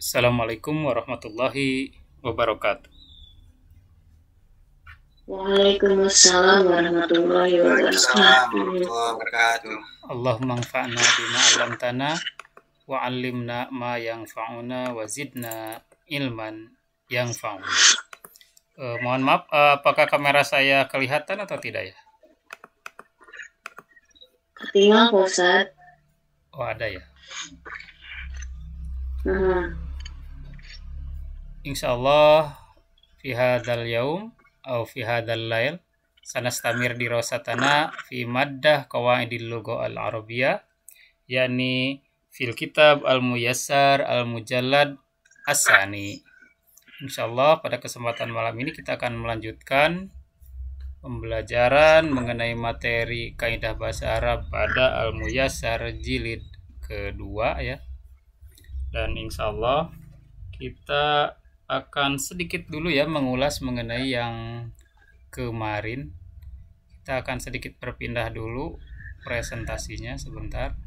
Assalamualaikum warahmatullahi wabarakatuh. Waalaikumsalam warahmatullahi Waalaikumsalam wabarakatuh. warahmatullahi wabarakatuh. Allahumma anfa'na bima 'allamtana wa 'allimna ma yanfa'una wa zidna ilman yanfa'una. Mohon maaf, apakah kamera saya kelihatan atau tidak ya? Ketinggalan Pak Ustadz. Oh, ada ya. Insyaallah fi hadzal yaum atau fi hadzal lail sanastamir dirasatana fi maddah qawaidil lugha al-arabiyyah yakni fil kitab al-muyassar al-mujallad as-sani. Insyaallah pada kesempatan malam ini kita akan melanjutkan pembelajaran mengenai materi kaidah bahasa Arab pada al-muyassar jilid kedua ya. Dan insyaallah kita akan sedikit dulu ya mengulas mengenai yang kemarin. Kita akan sedikit berpindah dulu presentasinya sebentar.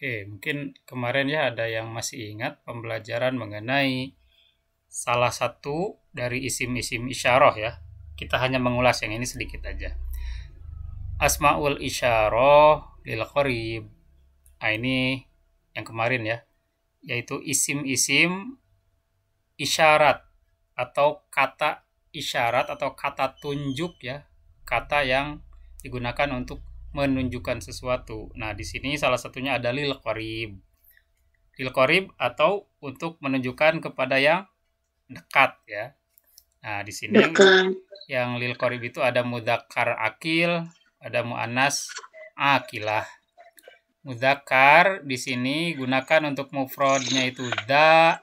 Oke, mungkin kemarin ya ada yang masih ingat pembelajaran mengenai salah satu dari isim-isim isyarah ya. Kita hanya mengulas yang ini sedikit aja. Asmaul isyarah lil qarib. Nah, ini yang kemarin ya, yaitu isim-isim isyarat atau kata isyarat atau kata tunjuk ya, kata yang digunakan untuk menunjukkan sesuatu. Nah, di sini salah satunya ada lil qarib. Lil qarib atau untuk menunjukkan kepada yang dekat ya. Nah, di sini Dekat. yang lil qarib itu ada mudzakkar akil, ada muannas akilah. Mudzakkar di sini gunakan untuk mufradnya itu dza,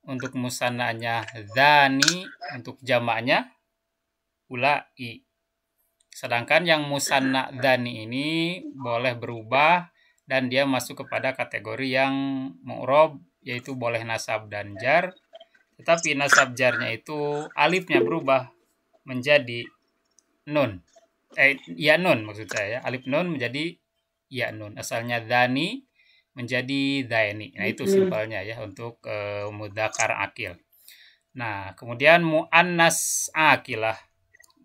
untuk musannanya dzani, untuk jamaknya ulai. Sedangkan yang musanna dzani ini boleh berubah dan dia masuk kepada kategori yang mu'rab, yaitu boleh nasab dan jar. Tetapi nasab jarnya itu alifnya berubah menjadi nun. Ya nun maksud saya. Alif nun menjadi ya nun. Asalnya dzani menjadi dhaini. Nah, itu simpelnya ya untuk mudzakkar akil. Nah, kemudian muannas akilah.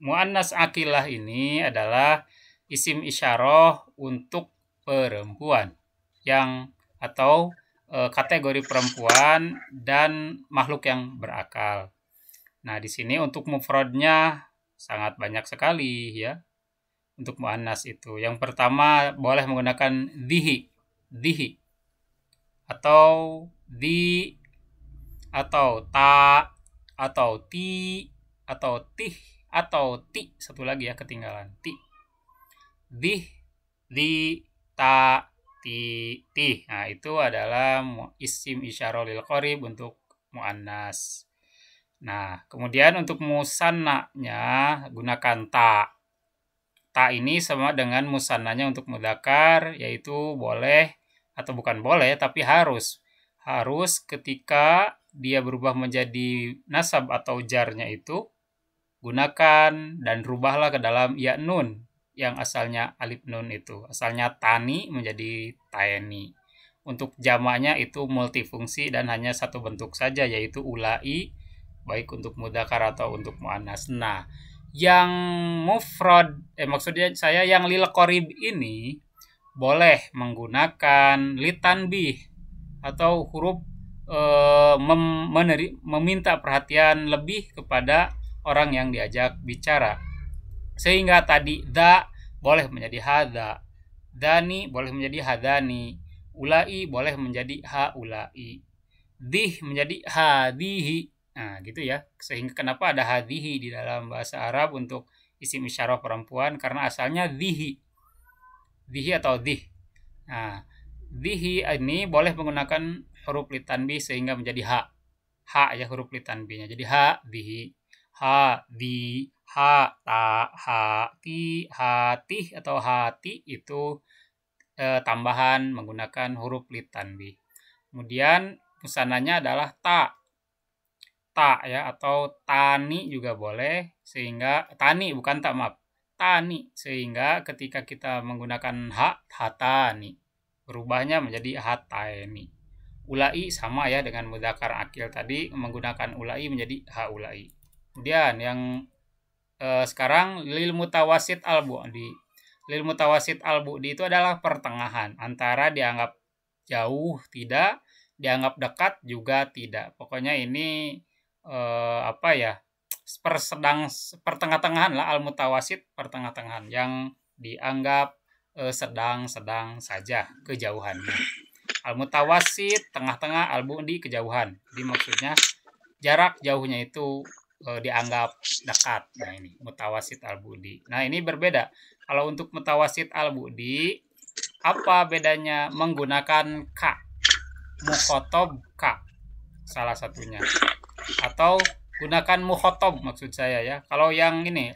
Muannas akilah ini adalah isim isyarah untuk perempuan yang atau kategori perempuan dan makhluk yang berakal. Nah, di sini untuk mufradnya sangat banyak sekali ya. Untuk muannas itu. Yang pertama boleh menggunakan dihi, dihi atau di atau ta atau ti atau tih atau ti, satu lagi ya ketinggalan, ti, dih, di, ta, ti, tih. Nah, itu adalah isim isyarah lil qarib untuk muannas. Nah, kemudian untuk musannanya gunakan ta. Ta ini sama dengan musannanya untuk mudzakkar, yaitu boleh atau bukan boleh tapi harus. Harus ketika dia berubah menjadi nasab atau jarnya itu gunakan dan rubahlah ke dalam ya nun yang asalnya alif nun itu. Asalnya tani menjadi taeni. Untuk jamaknya itu multifungsi dan hanya satu bentuk saja yaitu ulai, baik untuk mudzakkar atau untuk muannas. Nah, yang mufrad maksudnya saya yang lil qarib ini boleh menggunakan litanbih atau huruf meminta perhatian lebih kepada orang yang diajak bicara. Sehingga tadi da boleh menjadi hadza, dani boleh menjadi hadani, ulai boleh menjadi haulai, dih menjadi hadihi. Nah, gitu ya. Sehingga kenapa ada hadihi di dalam bahasa Arab untuk isim isyarah perempuan karena asalnya dihi. Dihi atau dih. Nah, dihi ini boleh menggunakan huruf litanbih sehingga menjadi ha. Ha ya huruf litanbihnya. Jadi ha dihi, ha di, ha ta, ha ti, hati atau hati itu tambahan menggunakan huruf litanbih. Kemudian musananya adalah ta ya, atau tani juga boleh, sehingga tani bukan tak, maaf, tani, sehingga ketika kita menggunakan hatani berubahnya menjadi hataini. Ulai sama ya dengan mudzakkar akil tadi, menggunakan ulai menjadi haulai. Kemudian yang sekarang lil mutawasit al bu'di. Lil mutawasit al bu'di itu adalah pertengahan antara dianggap jauh tidak, dianggap dekat juga tidak. Pokoknya ini pertengah-tengahan lah, al mutawasit, pertengah-tengahan yang dianggap sedang-sedang saja kejauhannya. Al mutawasit tengah-tengah, al bu'di kejauhan. Jadi maksudnya jarak jauhnya itu dianggap dekat. Nah, ini mutawasit al bu'di. Nah, ini berbeda. Kalau untuk mutawasit al bu'di, apa bedanya? Menggunakan ka, mukhotob ka salah satunya, atau gunakan mukhotob maksud saya ya. Kalau yang ini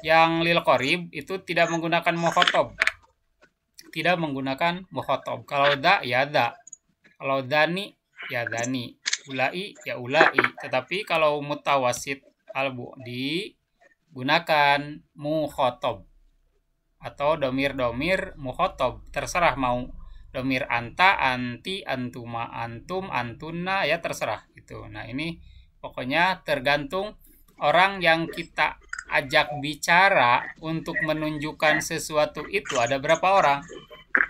yang lil qorib itu tidak menggunakan mukhotob, tidak menggunakan mukhotob. Kalau da ya da, kalau dani ya dani, ulai ya ulai. Tetapi kalau mutawasit al bu'di gunakan mukhotob atau domir mukhotob, terserah mau domir anta, anti, antuma, antum, antuna, ya terserah gitu. Nah, ini pokoknya tergantung orang yang kita ajak bicara untuk menunjukkan sesuatu itu ada berapa orang.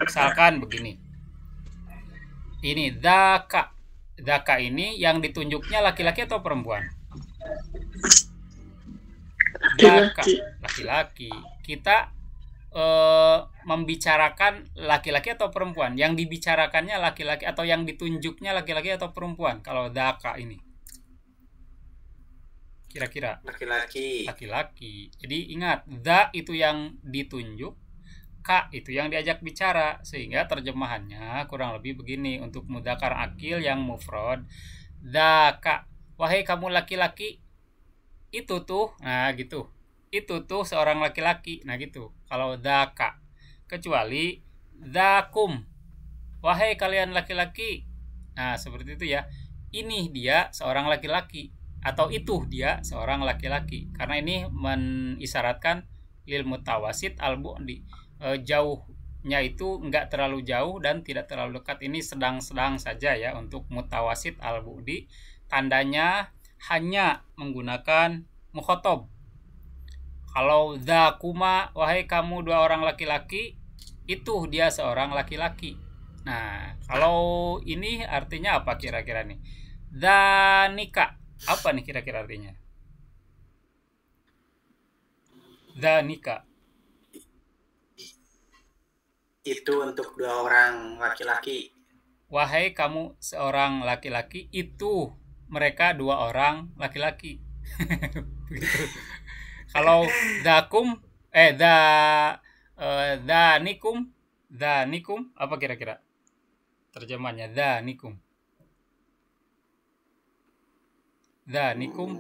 Misalkan begini, ini daka ini yang ditunjuknya laki-laki atau perempuan? Daka laki-laki. Kita membicarakan laki-laki atau perempuan? Yang dibicarakannya laki-laki atau yang ditunjuknya laki-laki atau perempuan? Kalau daka ini kira-kira laki-laki. Jadi ingat, da itu yang ditunjuk, ka itu yang diajak bicara, sehingga terjemahannya kurang lebih begini untuk mudzakkar akil yang mufrad. Daka, wahai kamu laki-laki itu tuh, nah gitu, itu tuh seorang laki-laki, nah gitu. Kalau daka, kecuali dakum, wahai kalian laki-laki, nah seperti itu ya. Ini dia seorang laki-laki, atau itu dia seorang laki-laki, karena ini mengisyaratkan lil mutawasit al bu'di, jauhnya itu enggak terlalu jauh dan tidak terlalu dekat. Ini sedang-sedang saja ya untuk mutawasit al bu'di. Tandanya hanya menggunakan mukhotob. Kalau zakuma, wahai kamu dua orang laki-laki, itu dia seorang laki-laki. Nah, kalau ini artinya apa kira-kira nih? Danika, apa nih kira-kira artinya? Danika itu untuk dua orang laki-laki. Wahai kamu seorang laki-laki, itu mereka dua orang laki-laki. Begitu. Kalau dakum danikum apa kira-kira terjemahnya? Danikum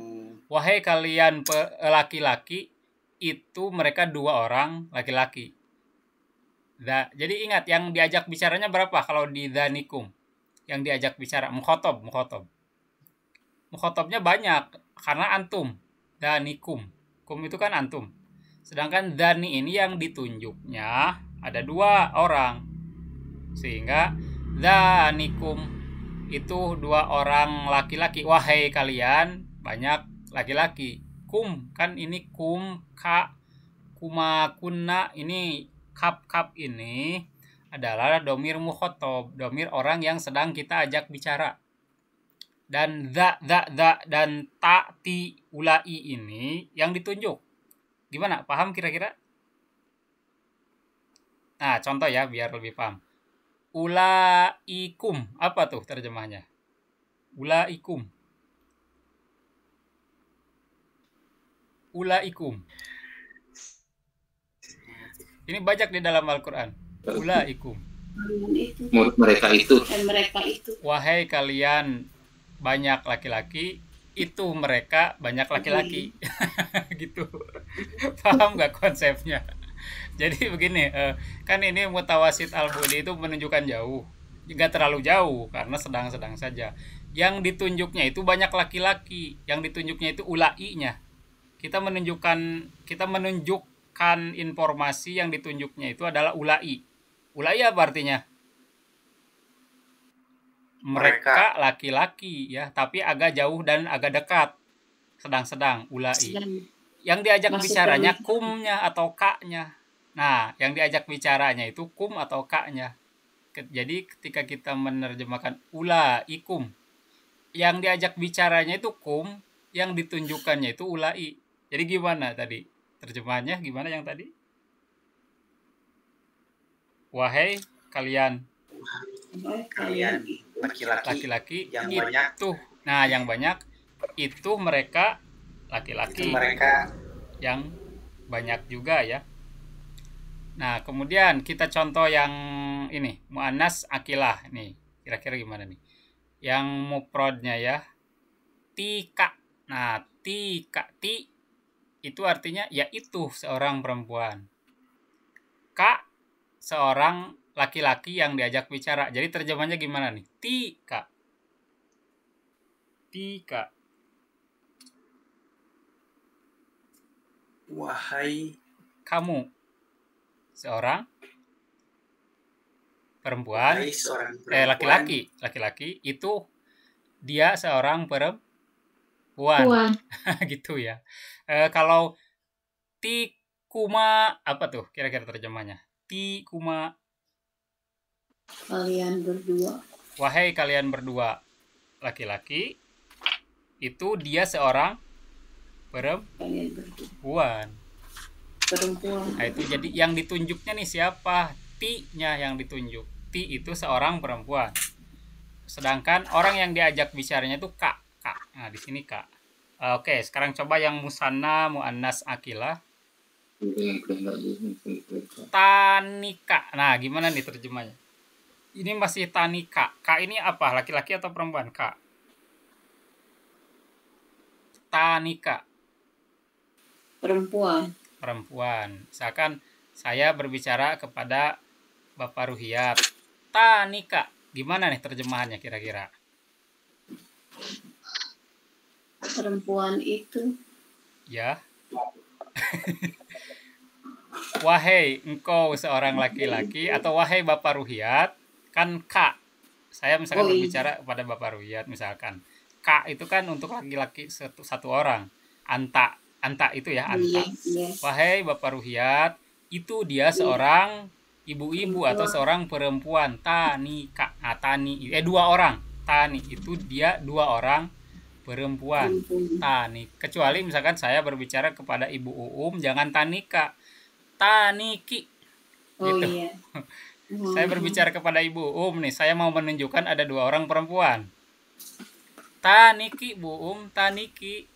wahai kalian laki-laki, itu mereka dua orang laki-laki. Jadi ingat, yang diajak bicaranya berapa kalau di danikum? Yang diajak bicara mukhotobnya banyak karena antum. Danikum, kum itu kan antum. Sedangkan dani ini yang ditunjuknya ada dua orang, sehingga danikum itu dua orang laki-laki. Wahai kalian banyak laki-laki. Kum kan ini kum, ka, kuma, kunna, ini kap ini adalah domir mukhotob, domir orang yang sedang kita ajak bicara. Dan dan ta, ti, ulai ini yang ditunjuk. Gimana? Paham kira-kira? Nah, contoh ya biar lebih paham. Ulaikum, apa tuh terjemahnya? Ulaikum. Ini banyak di dalam Al-Quran. Ulaikum. Mereka itu. Wahai kalian banyak laki-laki, itu mereka banyak laki-laki. Gitu. Paham nggak konsepnya? Jadi begini, kan ini mutawasit al-bu'di itu menunjukkan jauh. Nggak terlalu jauh karena sedang-sedang saja. Yang ditunjuknya itu banyak laki-laki, yang ditunjuknya itu ulai-nya. Kita menunjukkan informasi yang ditunjuknya itu adalah ulai. Ulai apa artinya? Mereka laki-laki ya, tapi agak jauh dan agak dekat. Sedang-sedang ulai. Yang diajak bicaranya kumnya atau kaknya. Nah, yang diajak bicaranya itu kum atau kaknya. Jadi ketika kita menerjemahkan ulaikum, yang diajak bicaranya itu kum, yang ditunjukkannya itu ulai. Jadi gimana tadi? Terjemahannya gimana yang tadi? Wahai kalian laki-laki yang itu. banyak. Nah, yang banyak itu mereka laki-laki. Yang banyak juga ya. Nah, kemudian kita contoh yang ini, muannas akilah nih. Kira-kira gimana nih? Yang mufradnya ya. Tika. Nah, tika, ti itu artinya yaitu seorang perempuan. Ka seorang laki-laki yang diajak bicara. Jadi terjemahnya gimana nih? Tika. Tika. Wahai kamu seorang perempuan. Laki-laki itu dia seorang perempuan. Gitu ya. Kalau tikuma apa tuh kira-kira terjemahnya? Tikuma, kalian berdua. Wahai kalian berdua. Laki-laki itu dia seorang perempuan. Nah, itu jadi yang ditunjuknya nih siapa? Ti-nya yang ditunjuk. Ti itu seorang perempuan. Sedangkan orang yang diajak bicaranya itu kak. Nah, di sini kak. Oke, sekarang coba yang musanna muannas akilah. Tanika. Nah, gimana nih terjemahnya? Ini masih tanika. Kak ini apa? Laki-laki atau perempuan? Kak. Tanika. Perempuan. Misalkan saya berbicara kepada Bapak Ruhiyat. Tanika. Gimana nih terjemahannya kira-kira? Perempuan itu. Ya. Wahai engkau seorang laki-laki atau wahai Bapak Ruhiyat, kan kak. Saya misalkan berbicara kepada Bapak Ruhiyat misalkan. Kak itu kan untuk laki-laki satu orang. Anta itu ya, anta. Wahai Bapak Ruhiyat, itu dia seorang ibu-ibu atau seorang perempuan. Tani kak. Nah, tani dua orang. Tani itu dia dua orang perempuan. Tani. Kecuali misalkan saya berbicara kepada Ibu Uum, jangan tanika. Taniki. Gitu. Iya. Saya berbicara kepada Ibu Uum nih, saya mau menunjukkan ada dua orang perempuan. Taniki Bu Uum, taniki.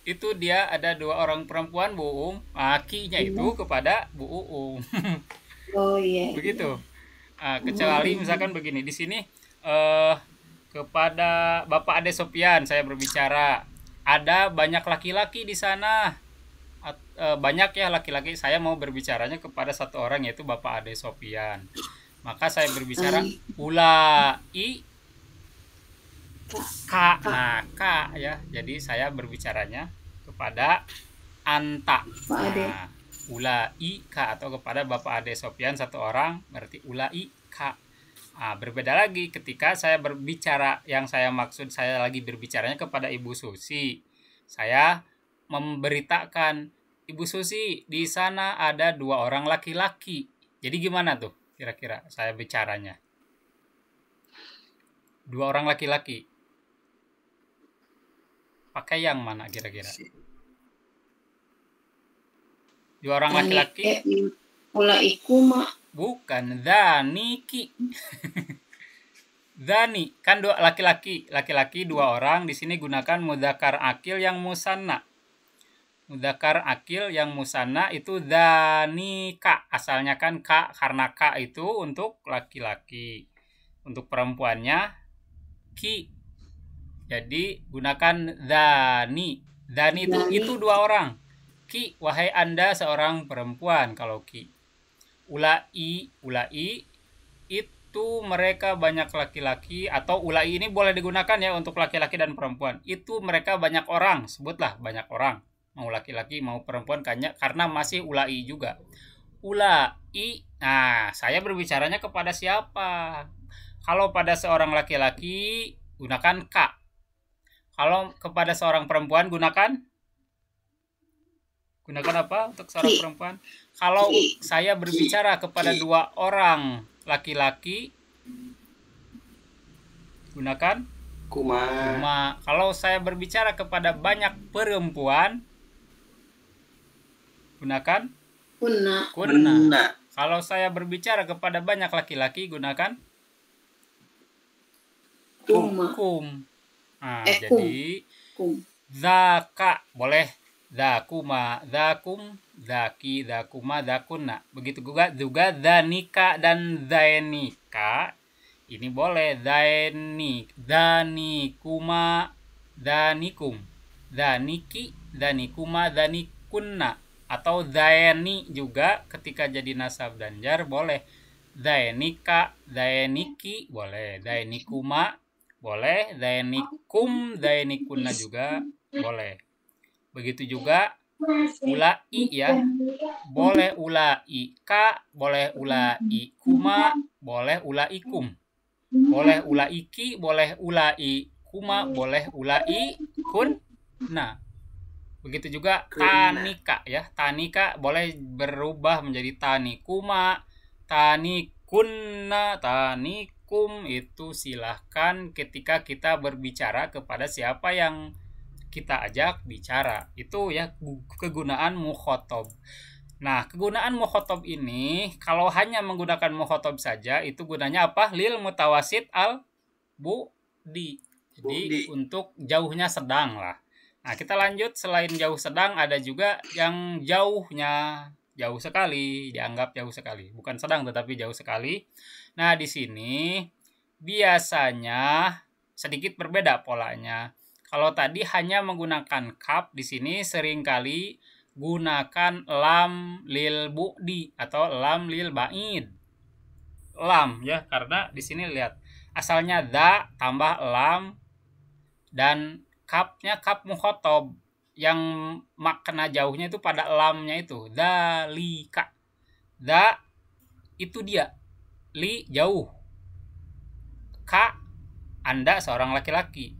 Itu dia ada dua orang perempuan Bu Uum, akinya itu kepada Bu Uum. Begitu. Kecuali misalkan begini, di sini kepada Bapak Ade Sopian saya berbicara, ada banyak laki-laki di sana. Banyak ya laki-laki, saya mau berbicaranya kepada satu orang yaitu Bapak Ade Sopian. Maka saya berbicara ulai ka. Nah, ka ya. Jadi saya berbicaranya kepada anta. Nah, ulai ka atau kepada Bapak Ade Sopian satu orang berarti ulai ka. Nah, berbeda lagi ketika saya berbicara, yang saya maksud saya lagi berbicaranya kepada Ibu Susi. Saya memberitakan, Ibu Susi, di sana ada dua orang laki-laki. Jadi gimana tuh kira-kira saya bicaranya? Dua orang laki-laki. Pakai yang mana kira-kira? Dua orang laki-laki. Ulaikuma. Bukan, dhaniki. Dhani kan dua laki-laki, dua orang. Di sini gunakan mudzakkar akil yang musanna. Mudzakkar akil yang musanna itu dhanika. Asalnya kan ka, karena ka itu untuk laki-laki. Untuk perempuannya ki. Jadi gunakan dhani. Dhani itu dua orang. Ki, wahai Anda seorang perempuan kalau ki. Ulai itu itu mereka banyak laki-laki, atau ulai ini boleh digunakan ya untuk laki-laki dan perempuan. Itu mereka banyak orang, sebutlah banyak orang. Mau laki-laki mau perempuan karena masih ulai juga. Ulai, nah saya berbicaranya kepada siapa? Kalau pada seorang laki-laki gunakan ka. Kalau kepada seorang perempuan gunakan apa untuk seorang perempuan? Kalau saya berbicara kepada dua orang laki-laki, gunakan kuma. Kalau saya berbicara kepada banyak perempuan, gunakan kunna. Kalau saya berbicara kepada banyak laki-laki, gunakan kum. Nah, jadi zaka boleh, zakuma, zakum, zaki, zakuma, zakunna. Begitu juga zanika dan zainika. Ini boleh zanikuma, zanikum, zaniki, zanikuma, zanikunna. Atau zaini juga ketika jadi nasab dan jar boleh. Zainika, zainiki boleh, zainikuma boleh, zainikum, zainikunna juga boleh. Begitu juga ulai ya. Boleh ulai ka, boleh ulai kuma, boleh ulaikum. Boleh ulaiki, boleh ulai kuma, boleh ulai kun. Nah, begitu juga tanika ya. Tanika boleh berubah menjadi tanikuma, tanikunna, tanikum. Itu silahkan ketika kita berbicara kepada siapa yang kita ajak bicara. Itu ya kegunaan mukhotob. Nah, kegunaan mukhotob ini kalau hanya menggunakan mukhotob saja itu gunanya apa? Lil mutawasit al budi. Jadi untuk jauhnya sedang lah. Nah, kita lanjut. Selain jauh sedang ada juga yang jauhnya jauh sekali, dianggap jauh sekali. Bukan sedang tetapi jauh sekali. Nah, di sini biasanya sedikit berbeda polanya. Kalau tadi hanya menggunakan kaf, di sini seringkali gunakan lam lil bu'di atau lam lil ba'id. Lam ya, karena di sini lihat asalnya da tambah lam dan kafnya kaf mukhotob yang makna jauhnya itu pada lamnya itu. Dalika. Da itu dia. Li jauh. Ka Anda seorang laki-laki.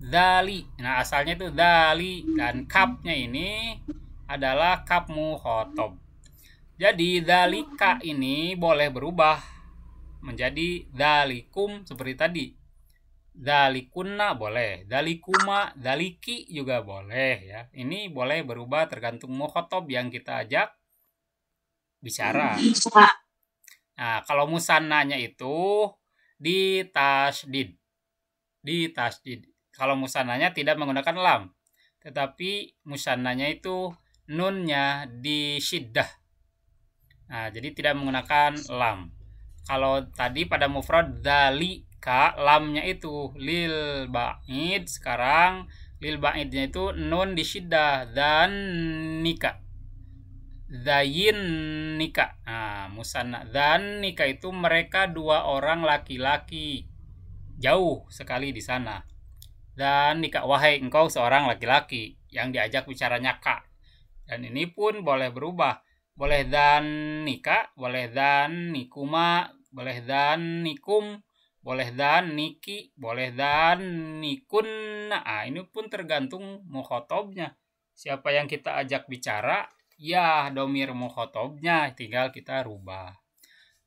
Dali. Nah, asalnya itu dali dan kafnya ini adalah kaf mukhotob. Jadi dalika ini boleh berubah menjadi dalikum seperti tadi. Dalikunna boleh, dalikuma, daliki juga boleh ya. Ini boleh berubah tergantung mukhotob yang kita ajak bicara. Nah, kalau musannanya itu ditasydid. Kalau musannanya tidak menggunakan lam, tetapi musannanya itu nunnya disyiddah. Nah, jadi tidak menggunakan lam. Kalau tadi pada mufrad dalika, lamnya itu lil ba'id, sekarang lil ba'idnya itu nun disyiddah, dan nika. Zayin nika. Nah, musanna dan nika itu mereka dua orang laki-laki. Jauh sekali di sana. Dan nikah, wahai engkau seorang laki-laki yang diajak bicaranya kak. Dan ini pun boleh berubah. Boleh dan nikah, boleh dan nikuma, boleh dan nikum, boleh dan niki, boleh dan nikun. Nah, ini pun tergantung mukhotobnya. Siapa yang kita ajak bicara, ya domir mukhotobnya tinggal kita rubah.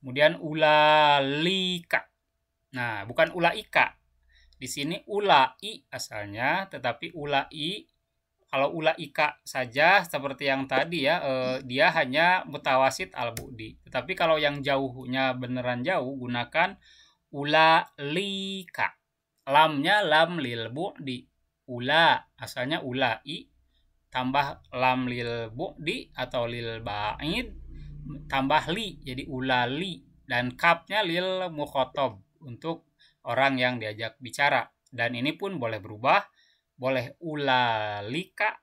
Kemudian ulalika. Nah, bukan ulaika. Di sini ulai asalnya, tetapi ulai kalau ulaika saja seperti yang tadi ya, dia hanya mutawasit al-bu'di. Tetapi kalau yang jauhnya beneran jauh gunakan ulalika. Lamnya lam lil bu'di. Ula asalnya ulai tambah lam lil bu'di atau lil ba'id tambah li jadi ulali, dan kafnya lil mukhotob untuk orang yang diajak bicara. Dan ini pun boleh berubah, boleh ulalika,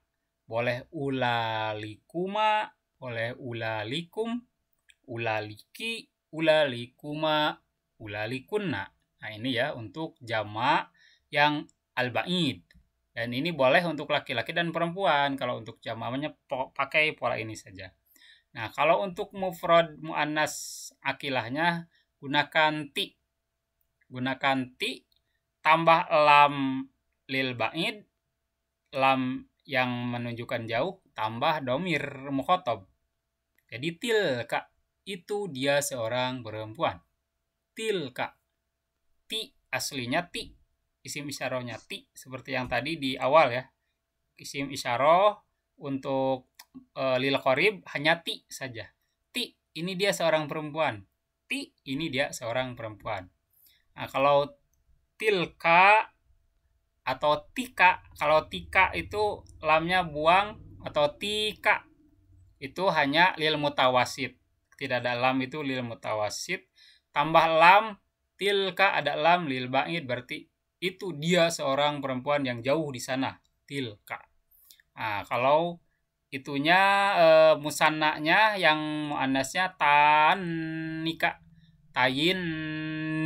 boleh ulalikuma, boleh ulalikum, ulaliki, ulalikuma, ulalikunna. Nah, ini ya untuk jamak yang al-ba'id. Dan ini boleh untuk laki-laki dan perempuan. Kalau untuk jamaknya pakai pola ini saja. Nah, kalau untuk mufrad muannas akilahnya gunakan ti. Gunakan ti tambah lam lil ba'id, lam yang menunjukkan jauh, tambah domir mukhotob. Jadi tilka, itu dia seorang perempuan. Tilka. Ti, aslinya ti. Isim isyarahnya ti, seperti yang tadi di awal ya. Isim isyarah untuk lil qorib hanya ti saja. Ti, ini dia seorang perempuan. Ti, ini dia seorang perempuan. Nah, kalau tilka atau tika, kalau tika itu lamnya buang, atau tika itu hanya lil mutawasid, tidak ada lam, itu lil mutawasid, tambah lam tilka ada lam lil ba'id, berarti itu dia seorang perempuan yang jauh di sana, tilka. Nah, kalau itunya musannanya yang muannasnya tanika, tayin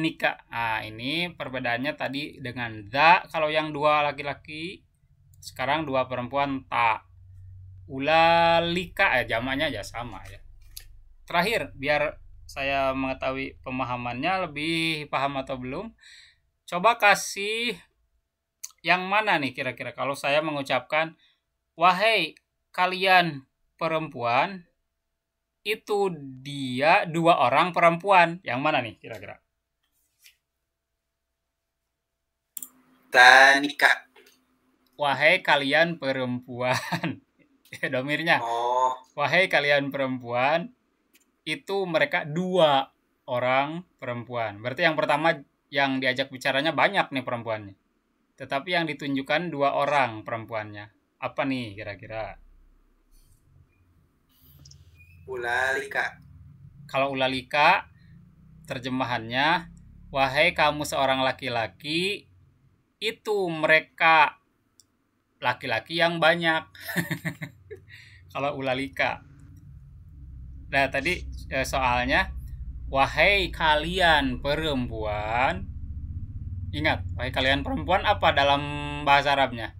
nika. Nah, ini perbedaannya tadi dengan za, kalau yang dua laki-laki, sekarang dua perempuan, ta. Ulalika jamaknya aja sama ya. Terakhir, biar saya mengetahui pemahamannya lebih paham atau belum, coba kasih yang mana nih kira-kira kalau saya mengucapkan wahai kalian perempuan, itu dia dua orang perempuan. Yang mana nih kira-kira? Tanika. Wahai kalian perempuan. Domirnya. Oh, Wahai kalian perempuan, itu mereka dua orang perempuan. Berarti yang pertama yang diajak bicaranya banyak nih perempuannya. Tetapi yang ditunjukkan dua orang perempuannya. Apa nih kira-kira? ulalika. Kalau ulalika, terjemahannya, wahai kamu seorang laki-laki, itu mereka laki-laki yang banyak. Kalau ulalika. Nah, tadi soalnya, wahai kalian perempuan, ingat, wahai kalian perempuan apa dalam bahasa Arabnya?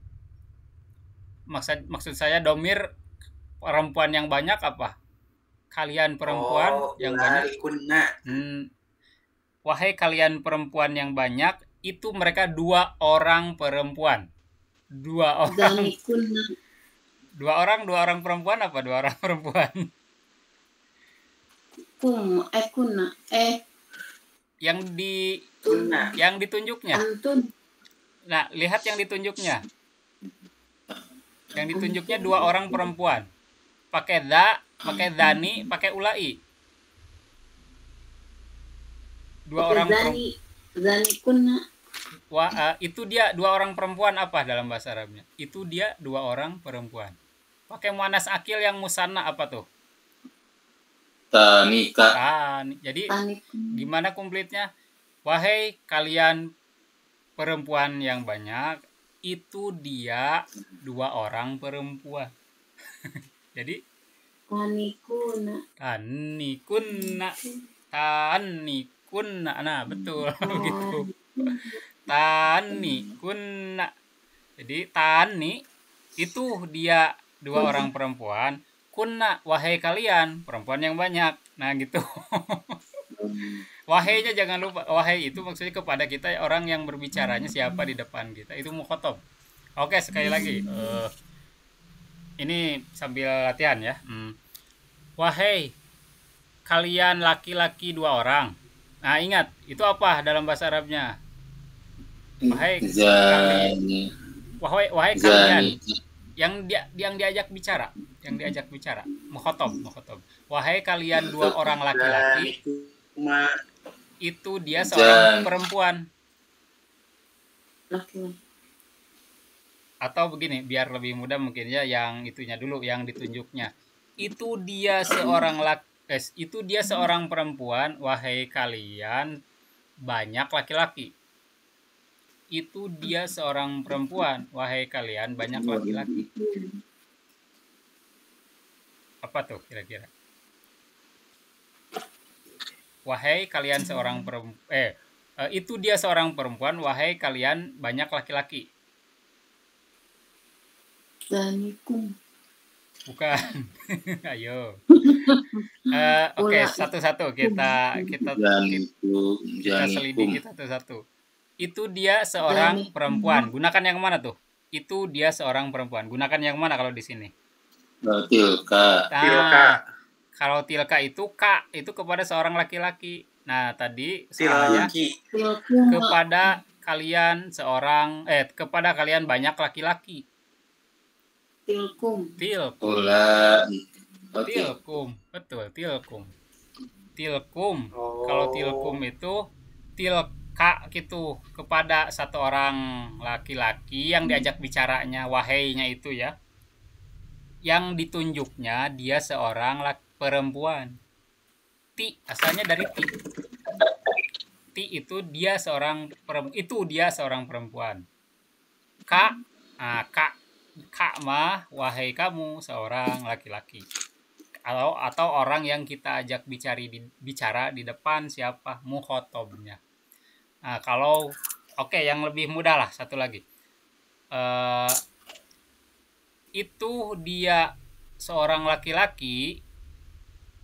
Maksud saya domir perempuan yang banyak apa? Kalian perempuan yang banyak. Wahai kalian perempuan yang banyak, itu mereka dua orang perempuan. Dua orang. Dua orang perempuan apa? Dua orang perempuan. Yang ditunjuknya. Nah, lihat yang ditunjuknya. Yang ditunjuknya dua orang perempuan. Pakai da, pakai dani, pakai ulai. Dua orang perempuan. Itu dia dua orang perempuan apa dalam bahasa Arabnya? Itu dia dua orang perempuan. Pakai muannas akil yang musanna apa tuh? Tanika. Jadi gimana komplitnya? Wahai kalian perempuan yang banyak, itu dia dua orang perempuan. Jadi tanikuna. Nah, betul gitu. Tanikuna. Jadi tani itu dia dua orang perempuan. Kunna, wahai kalian perempuan yang banyak. Nah, gitu. Wahainya jangan lupa. Wahai itu maksudnya kepada kita, orang yang berbicaranya siapa di depan kita. Itu mukhotob. Oke, sekali lagi. Ini sambil latihan ya. Wahai kalian laki-laki dua orang. Nah, ingat, itu apa dalam bahasa Arabnya? Wahai kalian. Yang diajak bicara, mukhotob. Wahai kalian dua orang laki-laki, itu dia seorang perempuan. Atau begini, biar lebih mudah mungkin ya, yang itunya dulu, yang ditunjuknya. Itu dia seorang perempuan, wahai kalian banyak laki-laki. Itu dia seorang perempuan, wahai kalian banyak laki-laki. Apa tuh kira-kira? wahai kalian seorang perempuan, itu dia seorang perempuan, wahai kalian banyak laki-laki. Zalikum. Bukan. Ayo. Oke, satu-satu kita selidiki satu-satu. Itu dia seorang perempuan. Gunakan yang mana tuh? Itu dia seorang perempuan. Gunakan yang mana kalau di sini? Tilka. Nah, kalau tilka itu ka, itu kepada seorang laki-laki. Nah, tadi soalnya kepada kalian kepada kalian banyak laki-laki. Tilkum. Tilkum, betul, tilkum. Kalau tilkum itu tilka gitu, kepada satu orang laki-laki yang diajak bicaranya, wahainya itu ya. Yang ditunjuknya dia seorang perempuan. Ti asalnya dari ti. Ti itu dia seorang perempuan. Ka mah wahai kamu seorang laki-laki. Atau orang yang kita ajak bicara di depan siapa? Mukhotobnya. Nah, kalau yang lebih mudah lah, satu lagi. Itu dia seorang laki-laki,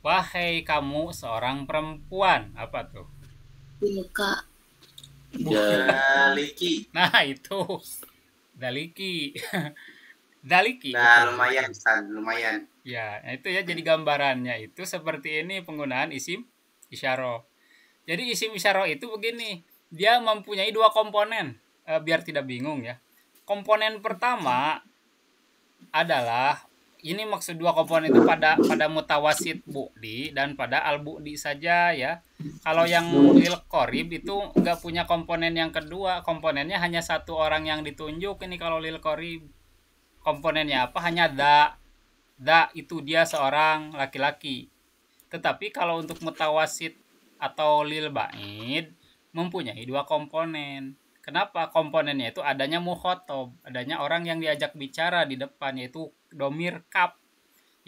wahai kamu seorang perempuan. Apa tuh? Tilka. Daliki. Nah, itu daliki. Daliki. Nah, lumayan. Ya, itu ya, jadi gambarannya itu seperti ini penggunaan isim isyarah. Jadi isim isyarah itu begini, dia mempunyai dua komponen, biar tidak bingung ya. Komponen pertama adalah, ini maksud dua komponen itu pada mutawasid bu'di dan pada al-bu'di saja ya. Kalau yang lil qorib itu nggak punya komponen yang kedua, komponennya hanya satu orang yang ditunjuk. Ini kalau lil qorib komponennya apa? Hanya da itu dia seorang laki-laki. Tetapi kalau untuk mutawasid atau lil ba'id mempunyai dua komponen. Kenapa? Komponennya itu adanya mukhotob, adanya orang yang diajak bicara di depan, yaitu domir kaf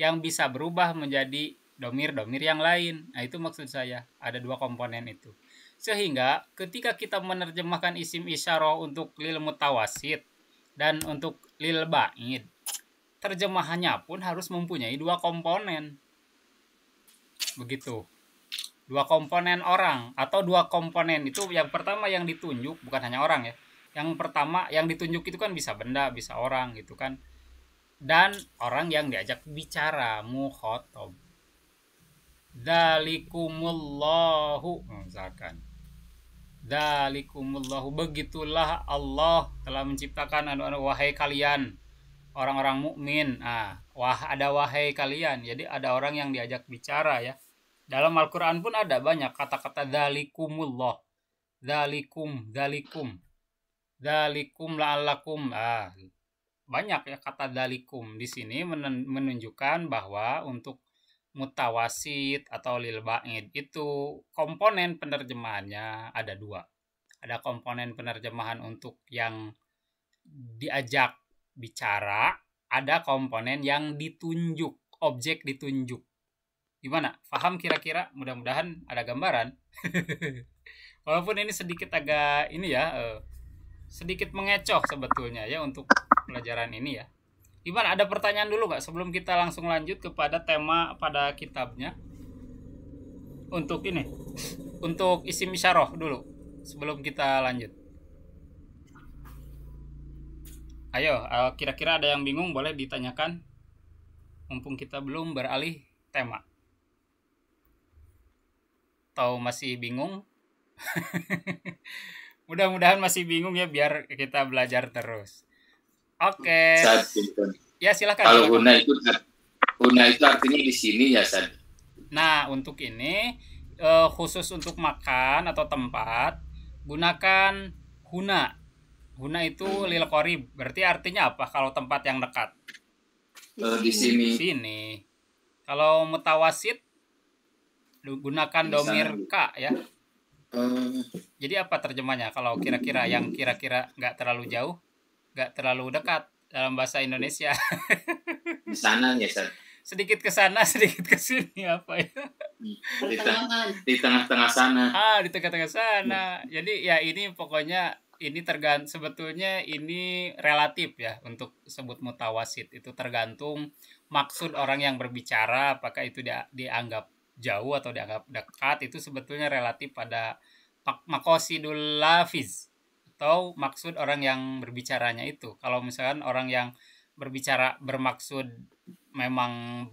yang bisa berubah menjadi domir yang lain. Nah, itu maksud saya, ada dua komponen itu. Sehingga ketika kita menerjemahkan isim isyarah untuk lil mutawasid dan untuk lil ba'id, terjemahannya pun harus mempunyai dua komponen. Begitu. Dua komponen orang, atau dua komponen itu, yang pertama yang ditunjuk, bukan hanya orang ya. Yang pertama yang ditunjuk itu kan bisa benda, bisa orang gitu kan. Dan orang yang diajak bicara, mukhotob. Dzalikumullahu, misalkan. Dzalikumullahu, begitulah Allah telah menciptakan wahai kalian orang-orang mukmin. Ada wahai kalian. Jadi ada orang yang diajak bicara ya. Dalam Al-Quran pun ada banyak kata-kata dzalikumullah, dzalikum la'allakum. Banyak ya kata dzalikum di sini menunjukkan bahwa untuk mutawasid atau lil ba'id itu komponen penerjemahannya ada dua. Ada komponen penerjemahan untuk yang diajak bicara, ada komponen yang ditunjuk, objek ditunjuk. Gimana? Paham kira-kira? Mudah-mudahan ada gambaran. Walaupun ini sedikit agak sedikit mengecoh sebetulnya ya untuk pelajaran ini ya. Gimana? Ada pertanyaan dulu nggak sebelum kita langsung lanjut kepada tema pada kitabnya? Untuk ini, untuk isim isyarah dulu sebelum kita lanjut. Ayo, kira-kira ada yang bingung boleh ditanyakan. Mumpung kita belum beralih tema. Atau masih bingung? Mudah-mudahan masih bingung ya, biar kita belajar terus. Oke. Ya silakan. Kalau huna itu artinya di sini ya Sad. Nah, untuk ini khusus untuk makan atau tempat gunakan huna. Huna itu lil qorib. Berarti artinya apa kalau tempat yang dekat? Di sini. Sini. Kalau mutawasid gunakan domir ka ya. Jadi apa terjemahnya kalau kira-kira yang kira-kira nggak terlalu jauh, nggak terlalu dekat dalam bahasa Indonesia? Di sana ya Sad. Sedikit ke sana, sedikit ke sini apa ya? Pertengahan. Di tengah-tengah sana. Di tengah-tengah sana. Jadi ya ini pokoknya ini sebetulnya ini relatif ya untuk sebut mutawasit. Itu tergantung maksud orang yang berbicara, apakah itu dianggap jauh atau dianggap dekat, itu sebetulnya relatif pada maqasidul lafiz atau maksud orang yang berbicaranya itu. Kalau misalkan orang yang berbicara bermaksud memang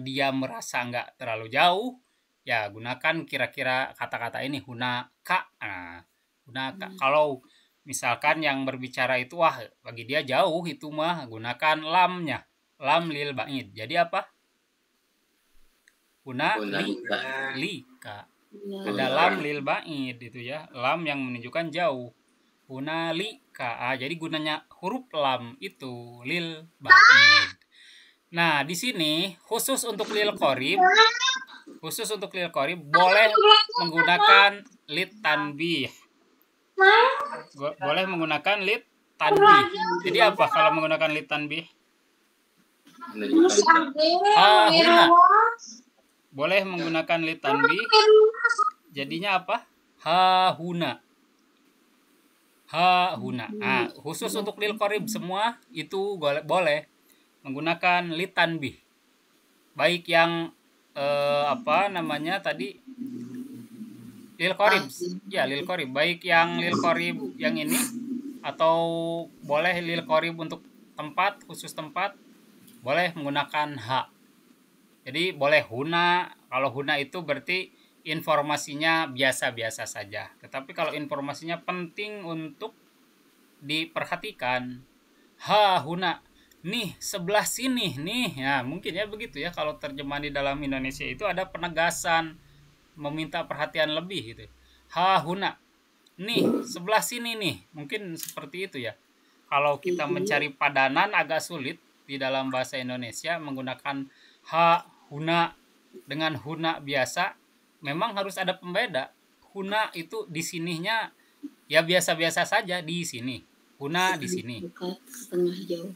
dia merasa nggak terlalu jauh, ya gunakan kira-kira kata-kata ini hunaka. Nah, hunaka. Kalau misalkan yang berbicara itu wah bagi dia jauh itu mah, gunakan lamnya, lam lil ba'id. Jadi apa? Lika. Ada lam lil ba'id itu ya, lam yang menunjukkan jauh. Hunalika. Jadi gunanya huruf lam itu lil ba'id. Nah, di sini khusus untuk lil qorib boleh menggunakan lit tanbih. Boleh menggunakan lit tanbih. Jadi apa kalau menggunakan lit tanbih? Huna. Boleh menggunakan lit tanbih. Jadinya apa? Huna. Khusus untuk lil qorib semua itu boleh menggunakan lit tanbih. Baik yang tadi lil qorib. Ya, lil qorib. Baik yang lil qorib yang ini atau boleh lil qorib untuk tempat, khusus tempat, boleh menggunakan ha. Jadi boleh huna. Kalau huna itu berarti informasinya biasa-biasa saja. Tetapi kalau informasinya penting untuk diperhatikan, huna. Nih, sebelah sini nih. Ya, mungkin ya begitu ya kalau terjemahan di dalam Indonesia itu ada penegasan meminta perhatian lebih gitu. Huna. Nih, sebelah sini nih. Mungkin seperti itu ya. Kalau kita mencari padanan agak sulit di dalam bahasa Indonesia menggunakan huna dengan huna biasa, memang harus ada pembeda. Huna itu di sininya ya biasa-biasa saja di sini. Huna di sini.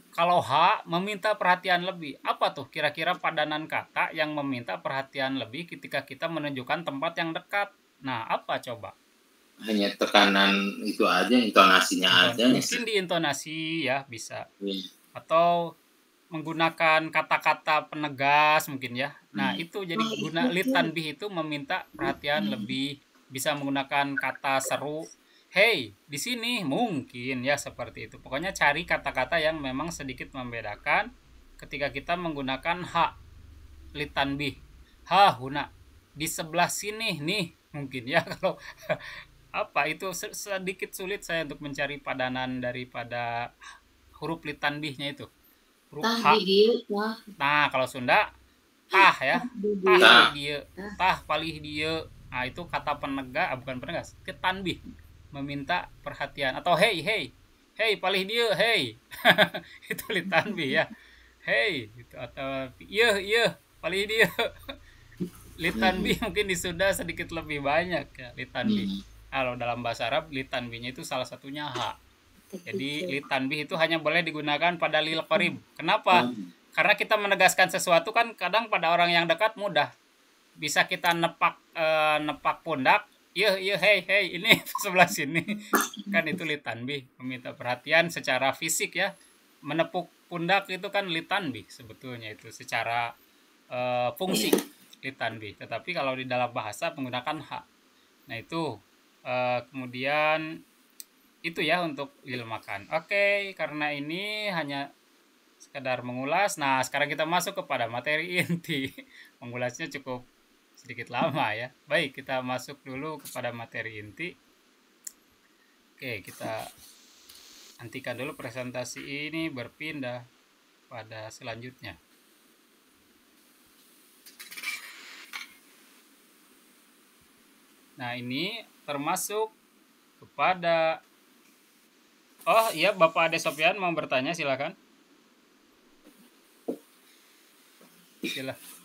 Kalau meminta perhatian lebih, apa tuh kira-kira padanan kata yang meminta perhatian lebih ketika kita menunjukkan tempat yang dekat? Nah, apa coba? Hanya tekanan itu aja, intonasinya aja. Mungkin di intonasi ya bisa. Atau menggunakan kata-kata penegas mungkin ya. Nah, itu jadi guna lit tanbih itu meminta perhatian lebih, bisa menggunakan kata seru. Hey, di sini mungkin ya seperti itu. Pokoknya cari kata-kata yang memang sedikit membedakan ketika kita menggunakan lit tanbih. Huna. Di sebelah sini nih mungkin ya kalau itu sedikit sulit saya untuk mencari padanan daripada huruf lit tanbihnya itu. Huruf Nah, kalau Sunda tah ya. Tah palih dia. Nah, itu kata penegas, bukan penegas, tanbih. Meminta perhatian atau hey palih dia itu lit tanbih ya, hey gitu. Atau iya palih dia lit tanbih mungkin di Sunda sedikit lebih banyak ya lit tanbih. Kalau dalam bahasa Arab lit tanbihnya itu salah satunya jadi lit tanbih itu hanya boleh digunakan pada lil qorib. Kenapa? Karena kita menegaskan sesuatu kan kadang pada orang yang dekat mudah, bisa kita nepak pundak. Iya, hey, ini sebelah sini. Kan itu lit tanbih, meminta perhatian secara fisik ya. Menepuk pundak itu kan lit tanbih sebetulnya itu secara fungsi lit tanbih. Tetapi kalau di dalam bahasa menggunakan Nah, itu kemudian itu ya untuk lil makan. Oke, karena ini hanya sekedar mengulas. Nah, sekarang kita masuk kepada materi inti. Mengulasnya cukup sedikit lama ya. Baik, kita masuk dulu kepada materi inti. Oke, kita hentikan dulu presentasi ini, berpindah pada selanjutnya. Nah, ini termasuk kepada Bapak Ade Sofyan mau bertanya, silakan.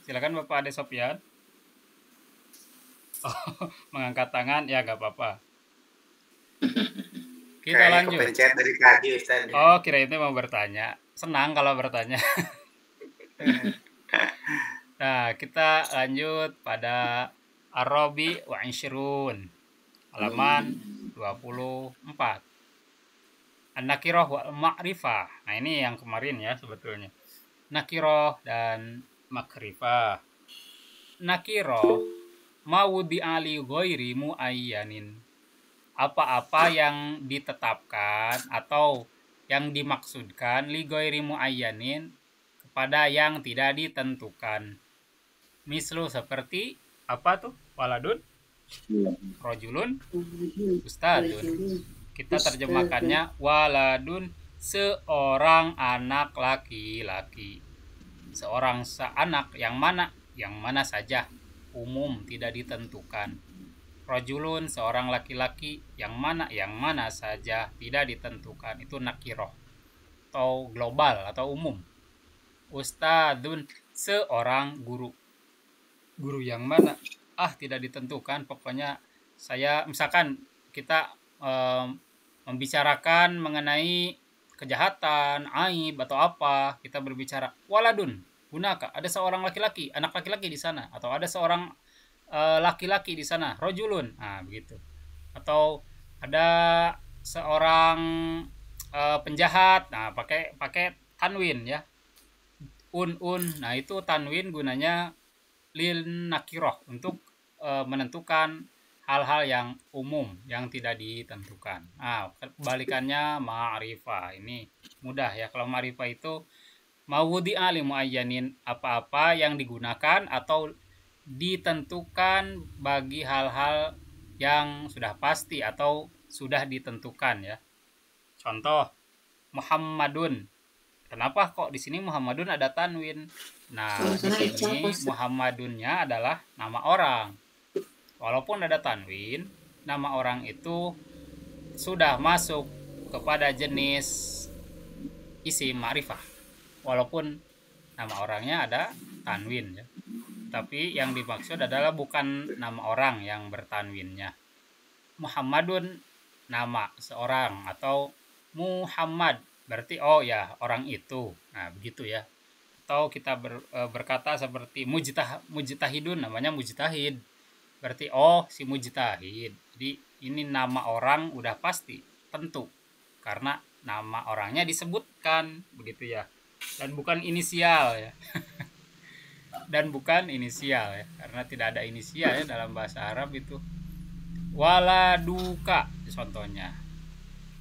Silakan Bapak Ade Sofyan. Mengangkat tangan ya nggak apa-apa. Kita lanjut. Kepencet dari tadi, Ustaz. Kira itu mau bertanya. Senang kalau bertanya. Nah, kita lanjut pada Ar-Rabi wa Ishrun, halaman 24. An-nakirah wal ma'rifah. Nah, ini yang kemarin ya sebetulnya. Nakirah dan makrifah. Nakirah mawudi ali ghairi muayyanin. Apa-apa yang ditetapkan atau yang dimaksudkan li ghairi muayyanin kepada yang tidak ditentukan. Mislu seperti apa tuh? Waladun, rojulun, ustadun. Kita terjemahkannya waladun, seorang anak laki-laki. Seorang anak yang mana saja, umum tidak ditentukan. Rojulun, seorang laki-laki yang mana saja tidak ditentukan. Itu nakiroh atau global atau umum. Ustadun, seorang guru. Guru yang mana? Tidak ditentukan. Pokoknya saya misalkan kita membicarakan mengenai kejahatan, aib atau apa, kita berbicara waladun, gunaka, ada seorang laki-laki, anak laki-laki di sana, atau ada seorang laki-laki di sana, rojulun, begitu. Atau ada seorang penjahat, pakai tanwin ya, nah itu tanwin gunanya lil nakiroh, untuk menentukan hal-hal yang umum yang tidak ditentukan. Kebalikannya ma'rifah, ini mudah ya. Kalau ma'rifah itu mawudi ali muayyanin, apa-apa yang digunakan atau ditentukan bagi hal-hal yang sudah pasti atau sudah ditentukan ya. Contoh Muhammadun. Kenapa kok di sini Muhammadun ada tanwin? Nah, di sini Muhammadunnya adalah nama orang. Walaupun ada tanwin, nama orang itu sudah masuk kepada jenis isim ma'rifah. Walaupun nama orangnya ada tanwin ya. Tapi yang dimaksud adalah bukan nama orang yang bertanwinnya. Muhammadun nama seorang, atau Muhammad berarti orang itu. Nah, begitu ya. Atau kita berkata seperti mujtahidun, namanya mujtahid. Berarti si mujtahid. Jadi ini nama orang udah pasti, tentu. Karena nama orangnya disebutkan, begitu ya. Dan bukan inisial ya. Dan bukan inisial ya, karena tidak ada inisial ya dalam bahasa Arab itu. Waladuka contohnya.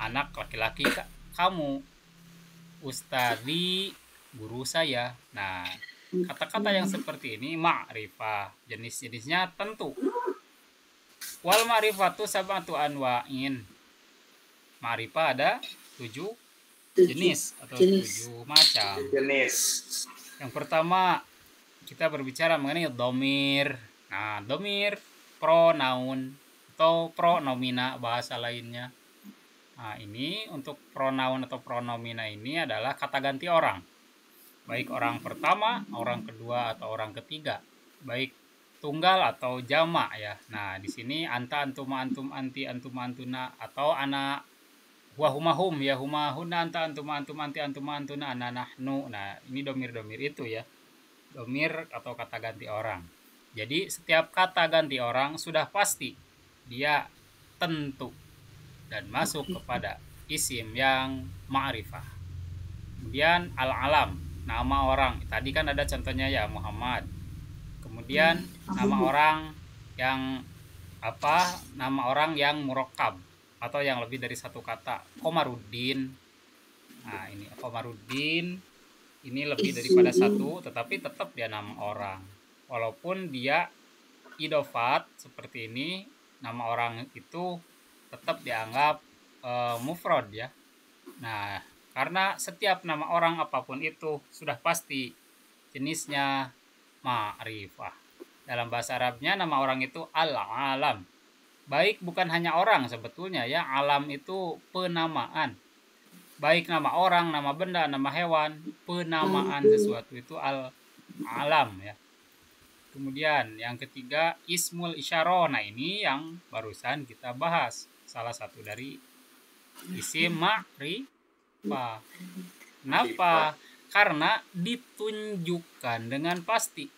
Anak laki-laki kamu. Ustadi, guru saya. Nah, kata-kata yang seperti ini ma'rifah, jenis-jenisnya tentu. Wal ma'rifatu sab'atu anwa'in. Ma'rifah ada 7 jenis atau 7 macam. Yang pertama, kita berbicara mengenai domir. Nah, domir pronoun atau pronomina bahasa lainnya. Nah, ini untuk pronoun atau pronomina ini adalah kata ganti orang. Baik orang pertama, orang kedua, atau orang ketiga. Baik tunggal atau jamak ya. Nah, di sini anta, antuma, antum, anti, antuma, antuna, atau ana, wahumahum, ya humahuna, anta, antuma, antum, anti, antuma, antuna, ana, nahnu. Nah, ini domir-domir itu ya. Domir atau kata ganti orang. Jadi setiap kata ganti orang sudah pasti dia tentu dan masuk kepada isim yang ma'rifah. Kemudian al-alam, nama orang. Tadi kan ada contohnya ya, Muhammad. Kemudian nama orang yang nama orang yang murakkab atau yang lebih dari satu kata. Komaruddin. Nah, ini Komaruddin, ini lebih daripada satu, tetapi tetap dia nama orang. Walaupun dia idofat seperti ini, nama orang itu tetap dianggap mufrad ya. Nah, karena setiap nama orang apapun itu sudah pasti jenisnya ma'rifah. Dalam bahasa Arabnya nama orang itu al-alam. Baik bukan hanya orang sebetulnya ya, alam itu penamaan. Baik nama orang, nama benda, nama hewan, penamaan sesuatu itu al-alam ya. Kemudian yang ketiga ismul isyarah. Nah, ini yang barusan kita bahas. Salah satu dari isim ma'rifah. Kenapa? Karena ditunjukkan dengan pasti.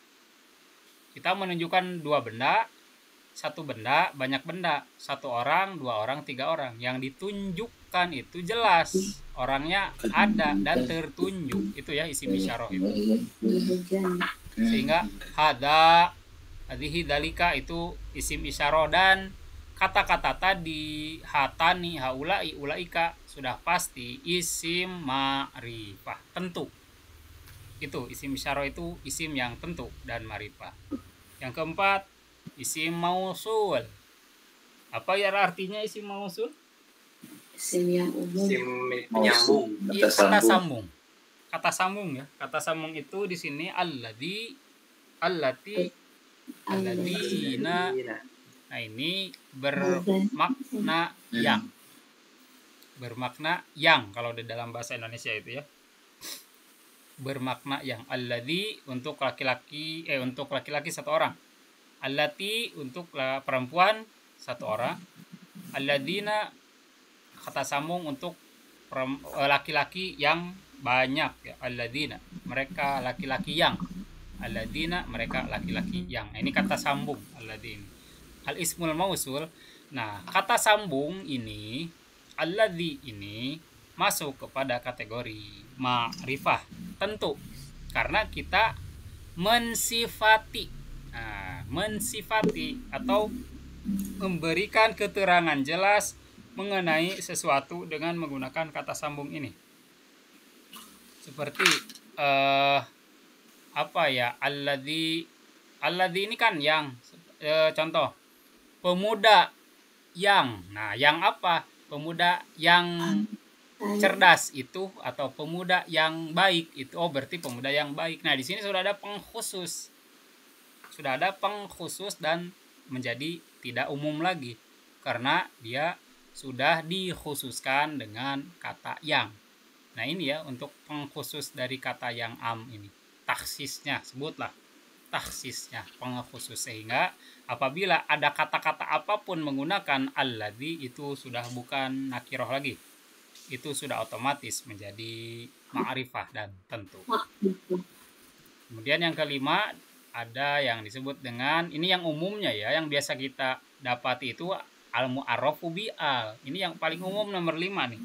Kita menunjukkan dua benda, satu benda, banyak benda, satu orang, dua orang, tiga orang. Yang ditunjukkan itu jelas, orangnya ada dan tertunjuk. Itu ya isim isyarah itu. Sehingga hada, hadhihi, dalika itu isim isyarah, dan kata-kata tadi hatani, haulai, ulaika sudah pasti isim ma'rifah, tentu. Itu isim isyarah itu isim yang tentu dan ma'rifah. Yang keempat, isim mausul. Apa ya artinya isim mausul? Isim yang umum. Isim penyambung. Kata sambung. Kata sambung ya. Kata sambung itu di sini alladzi, allati, alladzina. Nah, ini bermakna yang. Bermakna yang kalau di dalam bahasa Indonesia itu ya. Bermakna yang. Alladzi untuk laki-laki, untuk laki-laki satu orang. Allati untuk perempuan satu orang. Alladzina kata sambung untuk laki-laki yang banyak ya. Alladzina mereka laki-laki yang. Alladzina mereka laki-laki yang. Ini kata sambung alladzina. Al ismul mausul. Nah, kata sambung ini alladzi ini masuk kepada kategori ma'rifah, tentu, karena kita mensifati. Nah, mensifati atau memberikan keterangan jelas mengenai sesuatu dengan menggunakan kata sambung ini. Seperti apa ya? Alladzi ini kan yang, contoh pemuda yang. Nah, yang apa? Pemuda yang cerdas itu, atau pemuda yang baik itu. Oh, berarti pemuda yang baik. Nah, di sini sudah ada pengkhusus. Sudah ada pengkhusus dan menjadi tidak umum lagi karena dia sudah dikhususkan dengan kata yang. Nah, ini ya untuk pengkhusus dari kata yang am ini. Taksisnya, sebutlah taksisnya, pengkhusus, sehingga apabila ada kata-kata apapun menggunakan alladzi itu sudah bukan nakirah lagi. Itu sudah otomatis menjadi ma'rifah dan tentu. Kemudian yang kelima, ada yang disebut dengan, ini yang umumnya ya, yang biasa kita dapati itu al-mu'arrafu bi'al. Ini yang paling umum nomor 5 nih.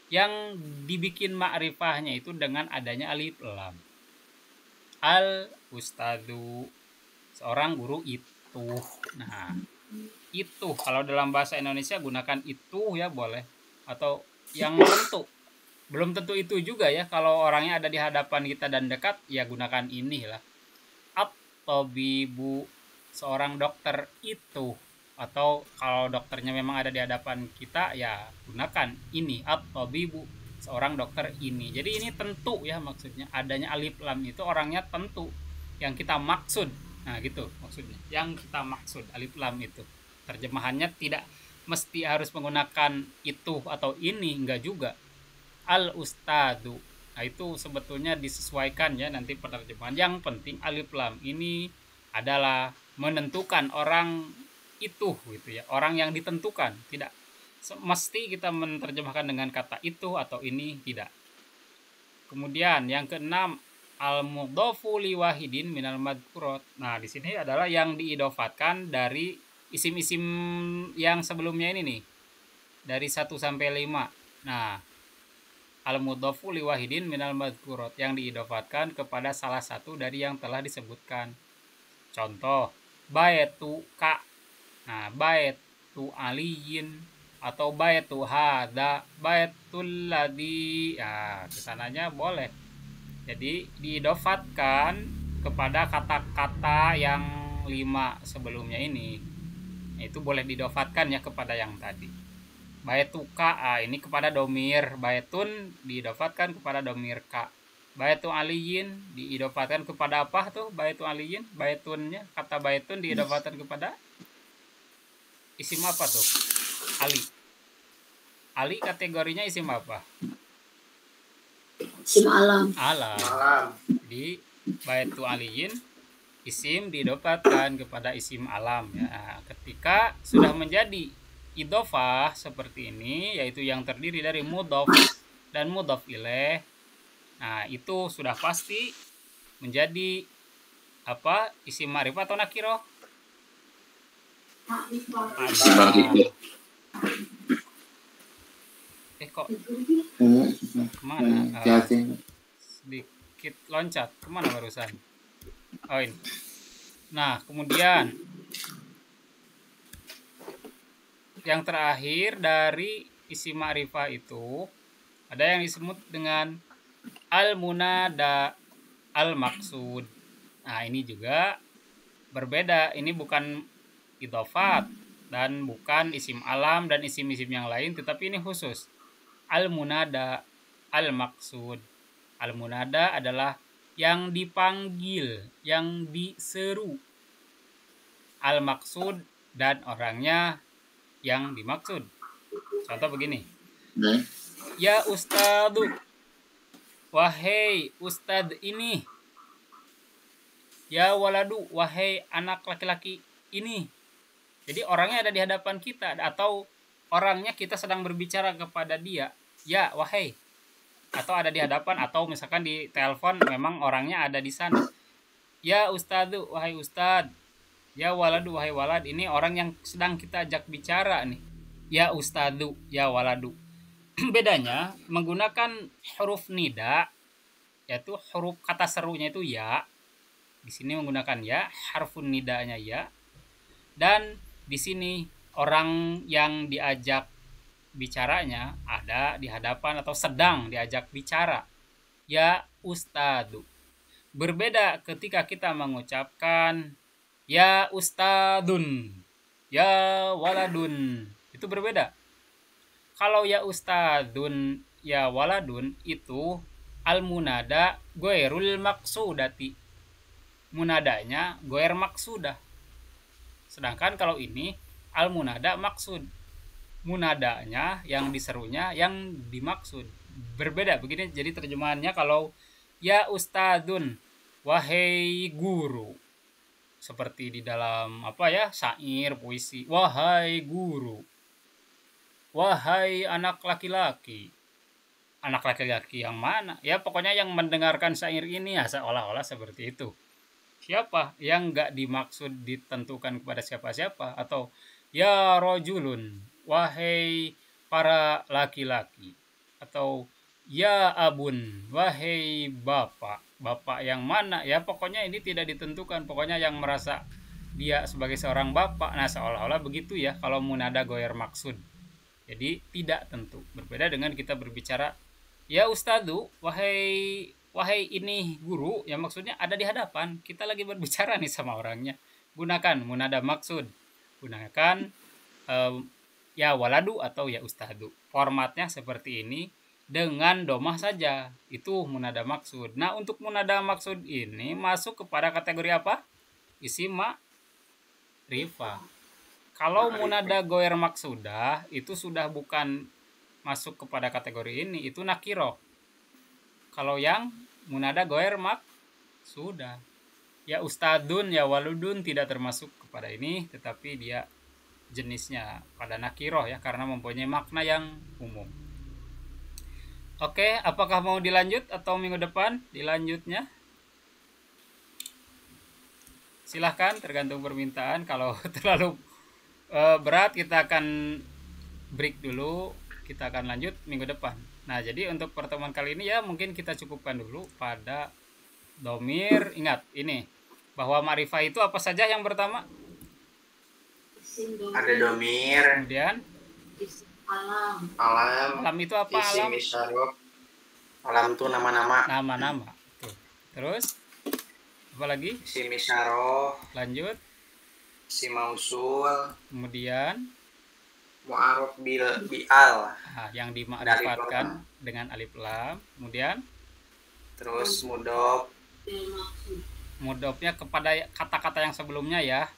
Yang dibikin ma'rifahnya itu dengan adanya alif lam. Al ustadu, seorang guru itu. Nah, itu kalau dalam bahasa Indonesia gunakan itu ya boleh, atau yang tentu. Belum tentu itu juga ya, kalau orangnya ada di hadapan kita dan dekat ya gunakan inilah. At-tabibu, seorang dokter itu, atau kalau dokternya memang ada di hadapan kita ya gunakan ini, at-tabibu, seorang dokter ini. Jadi ini tentu ya, maksudnya adanya alif lam itu orangnya tentu yang kita maksud. Nah, gitu maksudnya. Yang kita maksud alif lam itu. Terjemahannya tidak mesti harus menggunakan itu atau ini, enggak juga. Al ustadu. Nah, itu sebetulnya disesuaikan ya nanti penerjemahan. Yang penting alif lam ini adalah menentukan orang itu gitu ya. Orang yang ditentukan, tidak mesti kita menerjemahkan dengan kata itu atau ini, tidak. Kemudian yang keenam, al-mudhofu li wahidin minal madhkurat. Nah, di sini adalah yang diidofatkan dari isim-isim yang sebelumnya ini nih. Dari 1 sampai 5. Nah, al-mudhofu li wahidin minal madhkurat yang diidofatkan kepada salah satu dari yang telah disebutkan. Contoh, baitu ka. Nah, baitu aliyin atau baitu hada, baitul ladzi. Ya, kesananya boleh. Jadi diidofatkan kepada kata-kata yang 5 sebelumnya ini. Itu boleh diidofatkan ya kepada yang tadi. Baituka, ini kepada domir. Baitun diidofatkan kepada domir ka. Baitu aliyin diidofatkan kepada apa tuh? Baitu aliyin, baitunnya, kata baitun diidofatkan kepada isim apa tuh? Ali. Ali kategorinya isim apa? Isim alam. Alam. Di baitu aliyin isim diidofatkan kepada isim alam ya. Ketika sudah menjadi idofah seperti ini, yaitu yang terdiri dari mudhof dan mudhof ilaih. Nah, itu sudah pasti menjadi apa? Isim ma'rifah atau nakiro? Makrifah. Makrifah. Kok Hmm. kemana? Hati-hati. Sedikit loncat. Kemana barusan? Oh ini. Nah, kemudian yang terakhir dari isim ma'rifah itu ada yang disebut dengan al-munada al-maksud. Nah, ini juga berbeda. Ini bukan idhofat dan bukan isim alam dan isim-isim yang lain, tetapi ini khusus al-munada al-maksud. Al-munada adalah yang dipanggil, yang diseru. Al-maksud dan orangnya yang dimaksud. Contoh begini. Ya ustadu, wahai ustad ini. Ya waladu, wahai anak laki-laki ini. Jadi orangnya ada di hadapan kita, atau orangnya kita sedang berbicara kepada dia. Ya wahai. Atau ada di hadapan, atau misalkan di telepon memang orangnya ada di sana. Ya ustadu, wahai ustad. Ya waladu, wahai walad. Ini orang yang sedang kita ajak bicara nih. Ya ustadu, ya waladu. Bedanya menggunakan huruf nida, yaitu huruf kata serunya itu ya. Di sini menggunakan ya, harfun nidanya ya. Dan di sini orang yang diajak bicaranya ada di hadapan atau sedang diajak bicara. Ya ustadu. Berbeda ketika kita mengucapkan ya ustadun, ya waladun. Itu berbeda. Kalau ya ustadun, ya waladun itu al-munada ghairul maksudati. Munadanya goer maksudah. Sedangkan kalau ini al-munada maksud. Munadanya yang diserunya yang dimaksud. Berbeda begini jadi terjemahannya kalau ya ustadun, wahai guru. Seperti di dalam syair, puisi. Wahai guru. Wahai anak laki-laki. Anak laki-laki yang mana? Ya pokoknya yang mendengarkan syair ini ya seolah-olah seperti itu. Siapa yang nggak dimaksud ditentukan kepada siapa-siapa, atau ya rojulun, wahai para laki-laki, atau ya abun, wahai bapak yang mana, ya pokoknya ini tidak ditentukan, pokoknya yang merasa dia sebagai seorang bapak. Nah seolah-olah begitu ya kalau munada goyer maksud, jadi tidak tentu. Berbeda dengan kita berbicara ya ustadu, wahai ini guru, yang maksudnya ada di hadapan, kita lagi berbicara nih sama orangnya. Gunakan munada maksud, gunakan ya waladu atau ya ustadu. Formatnya seperti ini dengan domah saja, itu munada maksud. Nah untuk munada maksud ini masuk kepada kategori apa? Isim ma'rifah. Kalau munada goer maksudah itu sudah bukan masuk kepada kategori ini, itu nakiro. Kalau yang munada goer sudah. Ya ustadun, ya waludun tidak termasuk kepada ini, tetapi dia jenisnya pada nakiroh ya, karena mempunyai makna yang umum. Oke, apakah mau dilanjut atau minggu depan dilanjutnya? Silahkan, tergantung permintaan. Kalau terlalu berat kita akan break dulu, kita akan lanjut minggu depan. Nah, jadi untuk pertemuan kali ini ya mungkin kita cukupkan dulu pada domir. Ingat ini bahwa ma'rifah itu apa saja yang pertama? Isim domir. Ada domir, Kemudian Isim alam. alam itu apa? isim Alam isyarah. Alam itu nama-nama. nama-nama. Tuh. Terus apa lagi? Isim isyarah, Lanjut. isim mausul, Kemudian mu'aruf bi'al. yang dimakrifatkan dengan alif lam. Kemudian Terus mudhof, Del maksud. mudhofnya kepada kata-kata yang sebelumnya ya.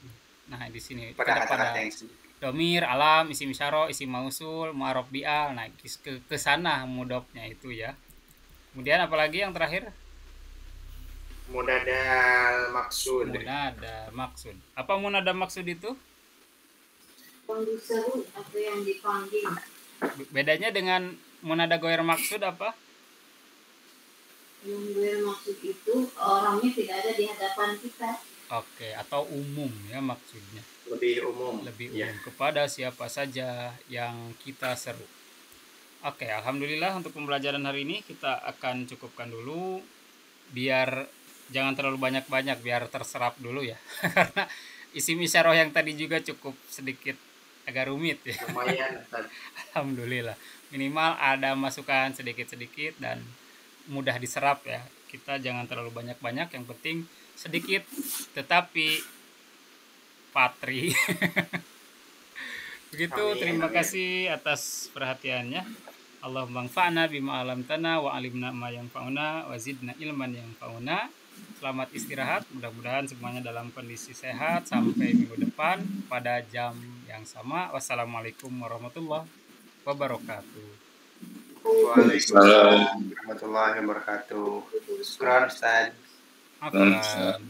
Nah, di sini pada pada kata-kata yang sebelum. domir, alam, isim isyarah, isim mausul, mu'arraf bi'al. Nah, ke sana mudhofnya itu ya. Kemudian apalagi yang terakhir? Munada maksud. Munada maksud. Apa munada maksud itu? Yang diseru atau yang dipanggil. Bedanya dengan munada goer maksud apa? Yang bermaksud itu orangnya tidak ada di hadapan kita. Oke, atau umum ya maksudnya. Lebih umum. Lebih Ya. umum kepada siapa saja yang kita seru. Oke, alhamdulillah untuk pembelajaran hari ini kita akan cukupkan dulu biar jangan terlalu banyak-banyak biar terserap dulu ya. Karena isim isyarah yang tadi juga cukup sedikit agak rumit ya. Lumayan, Ustaz. Alhamdulillah. Minimal ada masukan sedikit-sedikit dan mudah diserap ya. Kita jangan terlalu banyak-banyak, yang penting sedikit tetapi patri. Begitu, Amin, terima amin. kasih atas perhatiannya. Allahumma anfa'na bima 'allamtana wa 'allimna ma yanfa'una wa zidna ilman yanfa'una. Selamat istirahat, mudah-mudahan semuanya dalam kondisi sehat sampai minggu depan pada jam yang sama. Wassalamualaikum warahmatullahi wabarakatuh. Waalaikumsalam warahmatullahi wabarakatuh. Syukran, Ustaz. Afwan.